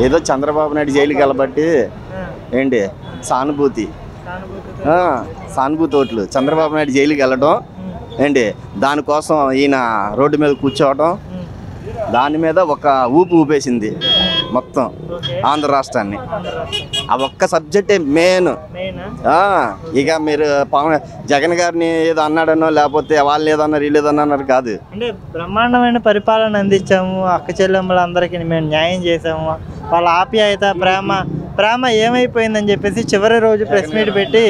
ఏదో చంద్రబాబు నాయుడు జైలుకి వెళ్ళబట్టి ఏంటి సానుభూతి ఓట్లు. చంద్రబాబు నాయుడు జైలుకి వెళ్ళడం ఏంటి దానికోసం ఈయన రోడ్డు మీద కూర్చోవడం, దాని మీద ఒక ఊపేసింది మొత్తం ఆంధ్ర రాష్ట్రాన్ని. ఆ ఒక్క సబ్జెక్టే మెయిన్. ఇక మీరు జగన్ గారిని ఏదో అన్నాడనో లేకపోతే వాళ్ళు ఏదన్నారు వీళ్ళు ఏదన్నారు కాదు. అంటే బ్రహ్మాండమైన పరిపాలన అందించాము, అక్క చెల్లెమ్మలందరికీ మేము న్యాయం చేసాము, వాళ్ళ ఆప్యాయత ప్రేమ ఏమైపోయిందని చెప్పేసి చివరి రోజు ప్రెస్ మీట్ పెట్టి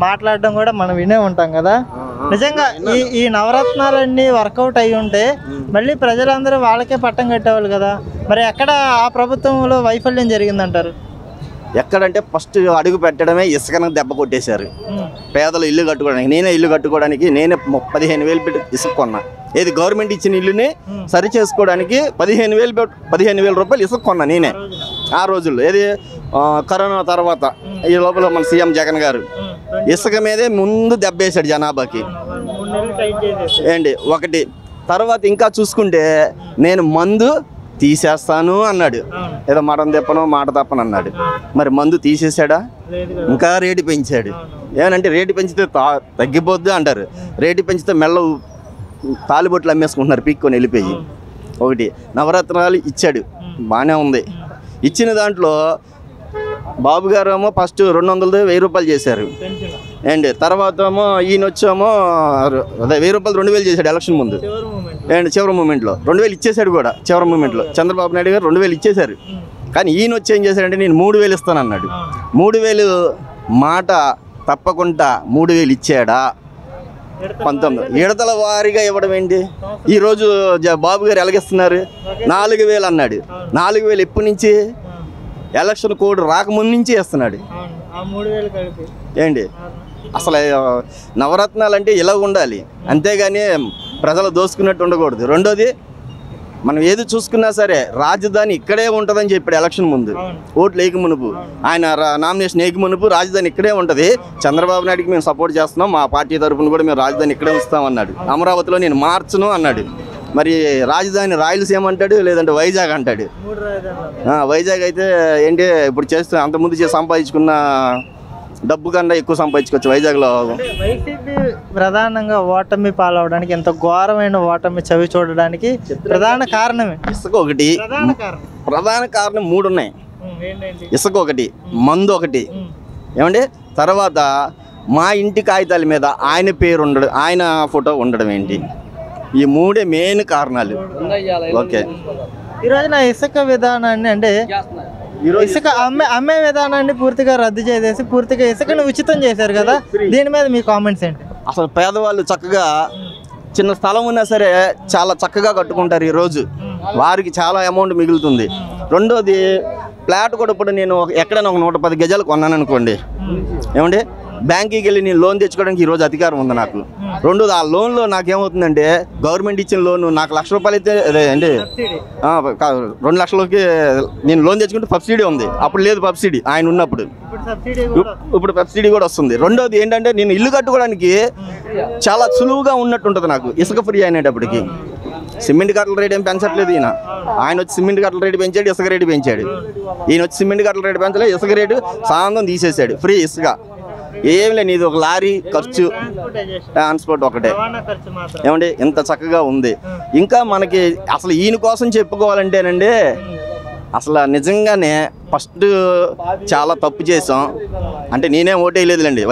మాట్లాడడం కూడా మనం వినే ఉంటాం కదా. నిజంగా ఈ నవరత్నాలన్నీ వర్కౌట్ అయ్యి ఉంటే మళ్ళీ ప్రజలందరూ వాళ్ళకే పట్టం కట్టేవాళ్ళు కదా. మరి ఎక్కడ ఆ ప్రభుత్వంలో వైఫల్యం జరిగిందంటారు? ఎక్కడంటే ఫస్ట్ అడుగు పెట్టడమే ఇసుకను దెబ్బ కొట్టేశారు. పేదలు ఇల్లు కట్టుకోవడానికి నేనే 15,000 పెట్టి ఇసుక కొన్నా. ఏది గవర్నమెంట్ ఇచ్చిన ఇల్లుని సరి చేసుకోవడానికి 15,000 రూపాయలు ఇసుక కొన్నా నేనే ఆ రోజుల్లో. ఏది కరోనా తర్వాత ఈ లోపల మన సీఎం జగన్ గారు ఇసుక మీదే ముందు దెబ్బేశాడు జనాభాకి ఏంటి ఒకటి. తర్వాత ఇంకా చూసుకుంటే నేను మందు తీసేస్తాను అన్నాడు, ఏదో మాట తప్పను అన్నాడు. మరి మందు తీసేసాడా? ఇంకా రేటు పెంచాడు. ఏమనంటే రేటు పెంచితే తగ్గిపోద్దు అంటారు, రేటు పెంచితే మెల్ల తాలిబొట్లు అమ్మేసుకుంటున్నారు పీక్కొని వెళ్ళిపోయి. ఒకటి నవరత్నాలు ఇచ్చాడు, బాగానే ఉంది. ఇచ్చిన దాంట్లో బాబు గారు ఏమో ఫస్ట్ 200 1000 రూపాయలు చేశారు అండ్ తర్వాత ఏమో ఈయన వచ్చేమో అదే 1000 రూపాయలు 2000 చేశాడు ఎలక్షన్ ముందు అండ్ చివరి మూమెంట్లో 2000 ఇచ్చేసాడు కూడా. చివరి మూమెంట్లో చంద్రబాబు నాయుడు గారు 2000 ఇచ్చేశారు. కానీ ఈయన వచ్చి ఏం చేశాడంటే నేను 3000 ఇస్తాను అన్నాడు. 3000 మాట తప్పకుండా 3000 ఇచ్చాడా? 19 విడతల వారీగా ఇవ్వడం ఏంటి? ఈరోజు బాబు గారు ఎలాగిస్తున్నారు? 4000 అన్నాడు. 4000 ఎప్పటి నుంచి? ఎలక్షన్ కోడ్ రాకముందు నుంచి ఇస్తున్నాడు ఏంటి. అసలు నవరత్నాలు అంటే ఇలా ఉండాలి, అంతేగాని ప్రజలు దోసుకున్నట్టు ఉండకూడదు. రెండోది మనం ఏది చూసుకున్నా సరే రాజధాని ఇక్కడే ఉంటుందని చెప్పాడు ఎలక్షన్ ముందు. ఓట్లు వేయక మునుపు ఆయన నామినేషన్ వేయక మునుపు రాజధాని ఇక్కడే ఉంటుంది, చంద్రబాబు నాయుడుకి మేము సపోర్ట్ చేస్తున్నాం, మా పార్టీ తరఫున కూడా మేము రాజధాని ఇక్కడే ఉంచుతామన్నాడు. అమరావతిలో నేను మార్చను అన్నాడు. మరి రాజధాని రాయలసీమ అంటాడు, లేదంటే వైజాగ్ అంటాడు. వైజాగ్ అయితే ఏంటి ఇప్పుడు చేస్తూ అంతకుముందు సంపాదించుకున్న డబ్బు కన్నా ఎక్కువ సంపాదించుకోవచ్చు వైజాగ్లో. వైసీపీ ప్రధానంగా ఓటమి పాలవడానికి, ఎంత ఘోరమైన ఓటమి చవి చూడడానికి ప్రధాన కారణమే ఇసుక ఒకటి. ప్రధాన కారణం 3 ఉన్నాయి. ఇసుక ఒకటి, మందు ఒకటి ఏమండి, తర్వాత మా ఇంటి కాగితాల మీద ఆయన పేరు ఉండడం, ఆయన ఫోటో ఉండడం ఏంటి, ఈ 3 మెయిన్ కారణాలు. ఓకే, ఈరోజు నా ఇసుక విధానాన్ని అంటే ఇసుక అమ్మే విధానాన్ని పూర్తిగా రద్దు చేసేసి పూర్తిగా ఇసుకను ఉచితం చేశారు కదా, దీని మీద మీ కామెంట్స్ ఏంటి? అసలు పేదవాళ్ళు చక్కగా చిన్న స్థలం ఉన్నా సరే చాలా చక్కగా కట్టుకుంటారు. ఈరోజు వారికి చాలా అమౌంట్ మిగులుతుంది. రెండోది ఫ్లాట్ కూడా ఇప్పుడు నేను ఎక్కడైనా ఒక 110 గజాలు కొన్నాను అనుకోండి ఏమండి, బ్యాంకుకి వెళ్ళి నేను లోన్ తెచ్చుకోవడానికి ఈరోజు అధికారం ఉంది నాకు. రెండోది ఆ లోన్లో నాకేమవుతుందంటే గవర్నమెంట్ ఇచ్చిన లోను నాకు ₹1,00,000 అయితే అదే అండి 2 లక్షలకి నేను లోన్ తెచ్చుకుంటే సబ్సిడీ ఉంది. అప్పుడు లేదు సబ్సిడీ ఆయన ఉన్నప్పుడు, ఇప్పుడు సబ్సిడీ కూడా వస్తుంది. రెండోది ఏంటంటే నేను ఇల్లు కట్టుకోవడానికి చాలా సులువుగా ఉన్నట్టు ఉంటుంది నాకు ఇసుక ఫ్రీ అయినప్పటికీ. సిమెంట్ కట్టల రేట్ ఏం పెంచట్లేదు ఈయన. ఆయన వచ్చి సిమెంట్ కట్టల రేటు పెంచాడు, ఇసుక రేటు పెంచాడు. ఈయన వచ్చి సిమెంట్ కట్టల రేటు పెంచలేదు, ఇసుక రేటు సాంతం తీసేసాడు. ఫ్రీ ఇసుక ఏం లేదు, ఇది ఒక లారీ ఖర్చు, ట్రాన్స్పోర్ట్ ఒకటే ఏమండి, ఇంత చక్కగా ఉంది. ఇంకా మనకి అసలు ఈయన కోసం చెప్పుకోవాలంటేనండి అసలు నిజంగానే ఫస్ట్ చాలా తప్పు చేసాం. అంటే నేనేం ఓటేయలేదులేండి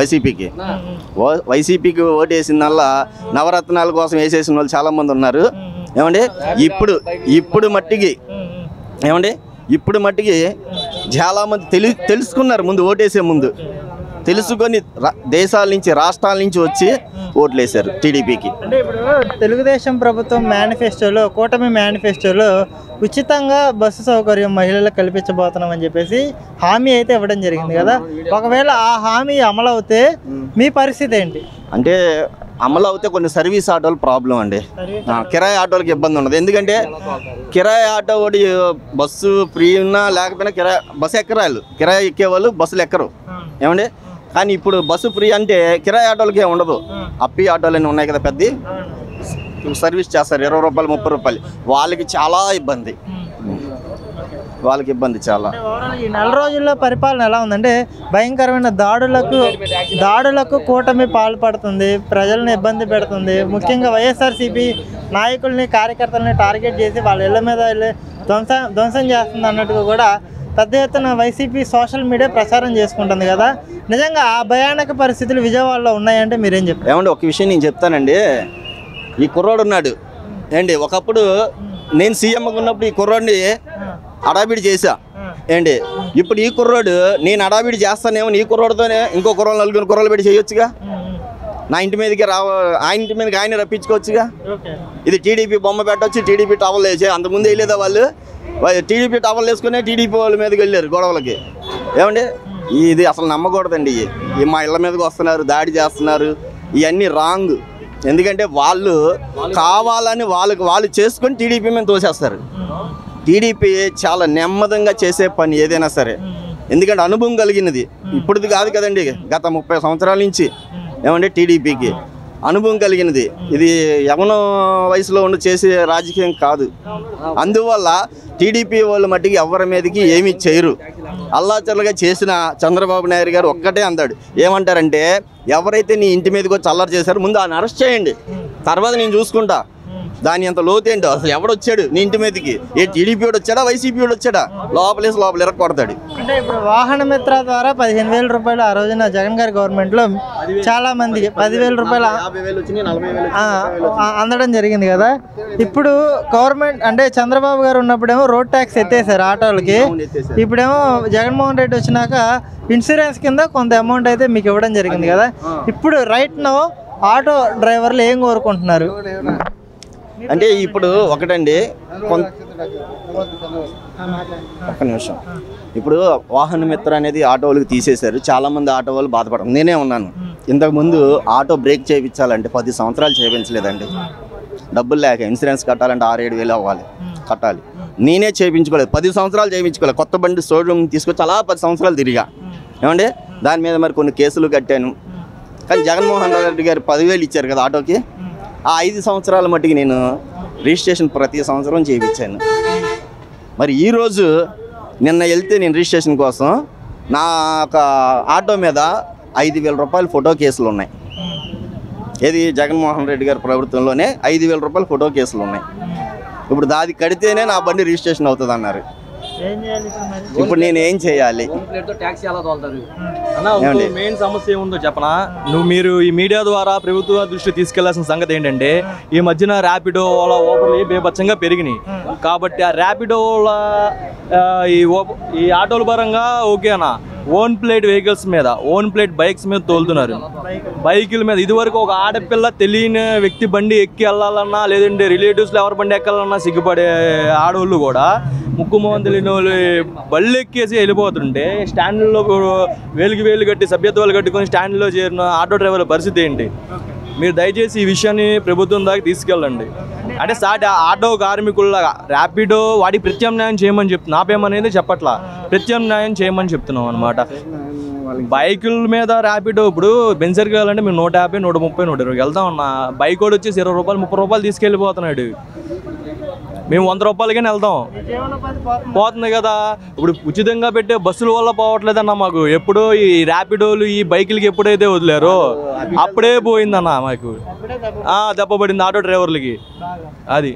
వైసీపీకి ఓటేసిందల్లా నవరత్నాల కోసం వేసేసిన వాళ్ళు చాలామంది ఉన్నారు ఏమండి. ఇప్పుడు మట్టికి చాలామంది తెలుసుకున్నారు ముందు ఓటేసే ముందు, తెలుసుకొని దేశాల నుంచి రాష్ట్రాల నుంచి వచ్చి ఓట్లు వేశారు టీడీపీకి. అంటే ఇప్పుడు తెలుగుదేశం ప్రభుత్వం మేనిఫెస్టోలో, కూటమి మేనిఫెస్టోలో ఉచితంగా బస్సు సౌకర్యం మహిళలకు కల్పించబోతున్నామని చెప్పేసి హామీ అయితే ఇవ్వడం జరిగింది కదా. ఒకవేళ ఆ హామీ అమలు అవుతే మీ పరిస్థితి ఏంటి? అంటే అమలు అవుతే కొన్ని సర్వీస్ ఆటోలు ప్రాబ్లం అండి, కిరాయి ఆటోలకి ఇబ్బంది ఉండదు. ఎందుకంటే కిరాయి ఆటో ఒకటి బస్సు ఫ్రీ ఉన్నా లేకపోయినా బస్సు కిరాయి ఎక్కేవాళ్ళు బస్సులు ఎక్కరు ఏమండి. కానీ ఇప్పుడు బస్సు ఫ్రీ అంటే కిరాయి ఆటోలకే ఉండదు, అప్పి ఆటోలు ఉన్నాయి కదా పెద్ద సర్వీస్ చేస్తారు, ₹20 30 వాళ్ళకి చాలా ఇబ్బంది. వాళ్ళకి ఇబ్బంది చాలా. ఈ నెల రోజుల్లో పరిపాలన ఎలా ఉందంటే భయంకరమైన దాడులకు కూటమి పాల్పడుతుంది, ప్రజల్ని ఇబ్బంది పెడుతుంది. ముఖ్యంగా వైఎస్ఆర్సీపీ నాయకుల్ని కార్యకర్తలని టార్గెట్ చేసి వాళ్ళ ఇళ్ల మీద వెళ్ళి ధ్వంసం చేస్తుంది అన్నట్టుగా కూడా పెద్ద ఎత్తున వైసీపీ సోషల్ మీడియా ప్రచారం చేసుకుంటుంది కదా. నిజంగా ఆ భయానక పరిస్థితులు విజయవాడలో ఉన్నాయంటే మీరేం చెప్తారు? ఏమండి ఒక విషయం నేను చెప్తానండి. ఈ కుర్రాడు ఉన్నాడు ఏంటి, ఒకప్పుడు నేను సీఎంగా ఉన్నప్పుడు ఈ కుర్రాడిని అడాబిడి చేశా ఏంటి. ఇప్పుడు ఈ కుర్రాడు నేను అడాబిడి చేస్తానేమో ఈ కుర్రాడితోనే ఇంకో కుర్రాడు నలుగురు కుర్రాలు పెట్టి చేయొచ్చుగా. నా ఇంటి మీదకి ఆయన ఇంటి మీదకి ఆయన రప్పించుకోవచ్చుగా. ఇది టీడీపీ బొమ్మ పెట్టవచ్చు, టీడీపీ టవల్ వేసే. అంతకుముందు వేయలేదా వాళ్ళు? టీడీపీ టవల్ వేసుకునే టీడీపీ వాళ్ళ మీదకి వెళ్ళారు గొడవలకి. ఏమండి ఇది అసలు నమ్మకూడదండి. మా ఇళ్ళ మీదకి వస్తున్నారు, దాడి చేస్తున్నారు, ఇవన్నీ రాంగ్. ఎందుకంటే వాళ్ళు కావాలని వాళ్ళు చేసుకొని టీడీపీ మీద తోసేస్తారు. టీడీపీ చాలా నెమ్మదంగా చేసే పని ఏదైనా సరే, ఎందుకంటే అనుభవం కలిగినది. ఇప్పుడుది కాదు కదండి, గత 30 సంవత్సరాల నుంచి ఏమంటే టీడీపీకి అనుభవం కలిగినది. ఇది యవన వయసులో ఉండి చేసే రాజకీయం కాదు. అందువల్ల టీడీపీ వాళ్ళ మట్టికి ఎవరి మీదకి ఏమీ చేయరు. అల్లాచల్లగా చేసిన చంద్రబాబు నాయుడు గారు ఒక్కటే అంటాడు, ఏమంటారంటే ఎవరైతే నీ ఇంటి మీదకి వచ్చి అల్లరి చేశారో ముందు ఆయన అరెస్ట్ చేయండి, తర్వాత నేను చూసుకుంటా. దాని అంత లోతేంటో అసలు ఎవడొచ్చాడు నీ ఇంటి మీదకి? ఏ టీడీపీ వాడు వచ్చాడా, వైసీపీ వాడు వచ్చాడా? లోపలేసి లోపల ఇరక్కొడతాడు. అంటే ఇప్పుడు వాహన మిత్ర ద్వారా 15,000 రూపాయలు ఆ రోజున జగన్ గారి గవర్నమెంట్లో చాలా మందికి 10,000 రూపాయలు అందడం జరిగింది కదా. ఇప్పుడు గవర్నమెంట్ అంటే చంద్రబాబు గారు ఉన్నప్పుడేమో రోడ్ ట్యాక్స్ ఎత్తేసారు ఆటోలకి. ఇప్పుడేమో జగన్మోహన్ రెడ్డి వచ్చినాక ఇన్సూరెన్స్ కింద కొంత అమౌంట్ అయితే మీకు ఇవ్వడం జరిగింది కదా. ఇప్పుడు రైట్ నో ఆటో డ్రైవర్లు ఏం కోరుకుంటున్నారు అంటే ఇప్పుడు ఒకటండి, ఒక్క నిమిషం. ఇప్పుడు వాహన మిత్ర అనేది ఆటో వాళ్ళకి తీసేశారు. చాలామంది ఆటో వాళ్ళు బాధపడరు. నేనే ఉన్నాను. ఇంతకుముందు ఆటో బ్రేక్ చేయించాలంటే 10 సంవత్సరాలు చేయించలేదండి. డబ్బులు లేక ఇన్సూరెన్స్ కట్టాలంటే 6-7 వేలు అవ్వాలి, కట్టాలి. నేనే చేయించుకోలేదు, 10 సంవత్సరాలు చేయించుకోలేదు. కొత్త బండి షోరూమ్ తీసుకొచ్చి అలా 10 సంవత్సరాలు తిరిగా. ఏమండి దాని మీద మరి కొన్ని కేసులు కట్టాను. కానీ జగన్మోహన్ రెడ్డి గారు 10,000 ఇచ్చారు కదా ఆటోకి. ఆ 5 సంవత్సరాల మట్టికి నేను రిజిస్ట్రేషన్ ప్రతి సంవత్సరం చేయించాను. మరి ఈరోజు నిన్న వెళ్తే నేను రిజిస్ట్రేషన్ కోసం నా ఒక ఆటో మీద 5,000 రూపాయలు ఫోటో కేసులు ఉన్నాయి. ఏది జగన్మోహన్ రెడ్డి గారి ప్రభుత్వంలోనే 5,000 రూపాయలు ఫోటో కేసులు ఉన్నాయి. ఇప్పుడు దాది కడితేనే నా బండి రిజిస్ట్రేషన్ అవుతుంది అన్నారు. ఇప్పుడు నేను ఏం చేయాలి? మెయిన్ సమస్య ఏముందో చెప్పనా? మీరు ఈ మీడియా ద్వారా ప్రభుత్వ దృష్టి తీసుకెళ్లాల్సిన సంగతి ఏంటంటే, ఈ మధ్యన ర్యాపిడో, ఓలా, ఊబర్లు బేభత్సంగా పెరిగినాయి. కాబట్టి ఆ ర్యాపిడో ఈ ఆటోల పరంగా ఓకేనా, ఓన్ ప్లేట్ వెహికల్స్ మీద, ఓన్ ప్లేట్ బైక్స్ మీద తోలుతున్నారు. బైకుల మీద ఇదివరకు ఒక ఆడపిల్ల తెలియని వ్యక్తి బండి ఎక్కి వెళ్ళాలన్నా, లేదంటే రిలేటివ్స్లో ఎవరి బండి ఎక్కాలన్నా సిగ్గుపడే ఆడవాళ్ళు కూడా ముక్కు మొహం తెలియని వాళ్ళు బళ్ళు ఎక్కేసి వెళ్ళిపోతుంటే, స్టాండ్లో వేలు కట్టి సభ్యత్వాలు కట్టుకొని స్టాండ్లో చేరిన ఆటో డ్రైవర్ల పరిస్థితి ఏంటి? మీరు దయచేసి ఈ విషయాన్ని ప్రభుత్వం దాకా తీసుకెళ్ళండి. అంటే సాటి ఆటో కార్మికుల ర్యాపిడో వాడికి ప్రత్యామ్నాయం చేయమని చెప్తున్నా. ఆపేమనేది చెప్పట్లా, ప్రత్యామ్నాయం చేయమని చెప్తున్నాం అనమాట. బైకుల మీద ర్యాపిడో ఇప్పుడు బెంజర్కి వెళ్ళాలంటే మేము 150, 130, 120 వెళ్దాం అన్న. బైక్ కూడా వచ్చేసి 20 రూపాయలు, 30 రూపాయలు తీసుకెళ్ళిపోతున్నాడు. మేము 100 రూపాయలకైనా వెళ్దాం, పోతుంది కదా. ఇప్పుడు ఉచితంగా పెట్టే బస్సుల వల్ల పోవట్లేదన్న మాకు. ఎప్పుడో ఈ ర్యాపిడోలు ఈ బైకులకి ఎప్పుడైతే వదిలేరో అప్పుడే పోయిందన్న మాకు, దెబ్బ పడింది ఆటో డ్రైవర్లకి. అది